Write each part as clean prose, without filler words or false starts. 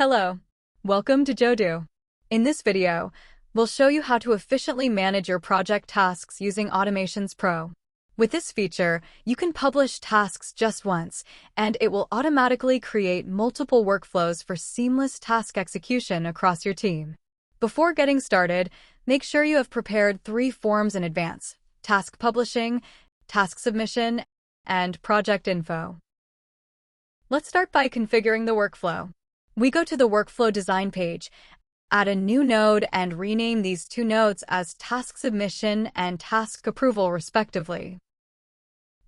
Hello. Welcome to Jodoo. In this video, we'll show you how to efficiently manage your project tasks using Automations Pro. With this feature, you can publish tasks just once, and it will automatically create multiple workflows for seamless task execution across your team. Before getting started, make sure you have prepared 3 forms in advance: task publishing, task submission, and project info. Let's start by configuring the workflow. We go to the workflow design page, add a new node, and rename these 2 nodes as task submission and task approval respectively.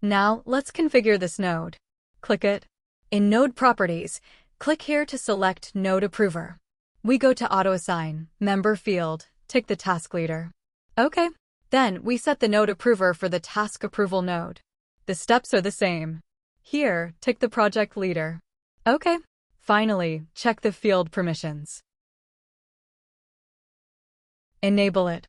Now, let's configure this node. Click it. In Node Properties, click here to select Node Approver. We go to Auto Assign, Member field, tick the task leader. OK. Then, we set the node approver for the task approval node. The steps are the same. Here, tick the project leader. OK. Finally, check the field permissions. Enable it.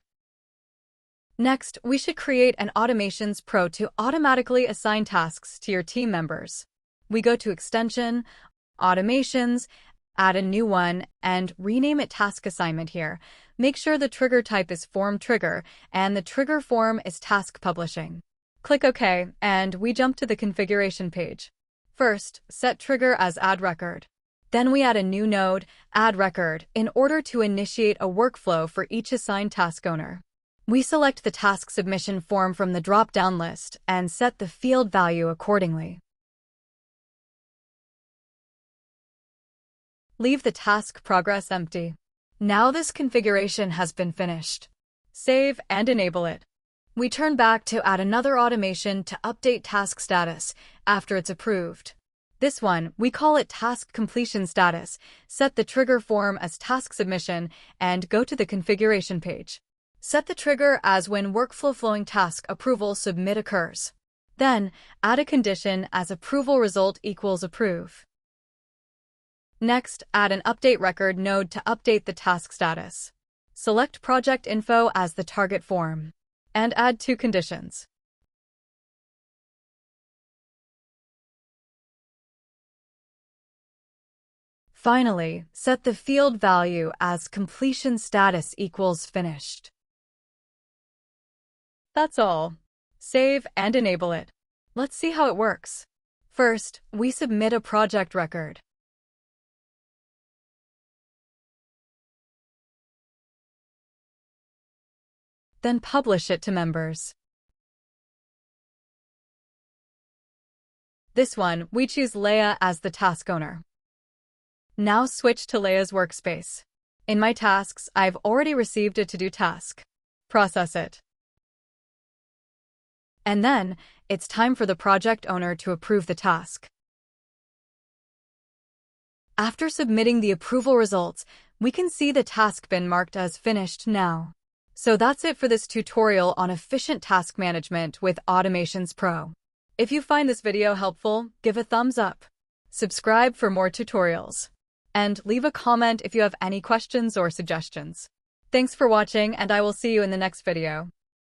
Next, we should create an Automations Pro to automatically assign tasks to your team members. We go to Extension, Automations, add a new one, and rename it Task Assignment here. Make sure the trigger type is Form Trigger, and the trigger form is Task Publishing. Click OK, and we jump to the configuration page. First, set trigger as Add Record. Then we add a new node, Add Record, in order to initiate a workflow for each assigned task owner. We select the task submission form from the drop-down list and set the field value accordingly. Leave the task progress empty. Now this configuration has been finished. Save and enable it. We turn back to add another automation to update task status after it's approved. This one, we call it Task Completion Status. Set the trigger form as Task Submission and go to the configuration page. Set the trigger as when workflow flowing task approval submit occurs. Then, add a condition as approval result equals approve. Next, add an update record node to update the task status. Select project info as the target form. And add 2 conditions. Finally, set the field value as completion status equals finished. That's all. Save and enable it. Let's see how it works. First, we submit a project record. Then publish it to members. This one, we choose Leah as the task owner. Now switch to Leah's workspace. In my tasks, I've already received a to-do task. Process it. And then, it's time for the project owner to approve the task. After submitting the approval results, we can see the task been marked as finished now. So that's it for this tutorial on efficient task management with Automations Pro. If you find this video helpful, give a thumbs up. Subscribe for more tutorials. And leave a comment if you have any questions or suggestions. Thanks for watching, and I will see you in the next video.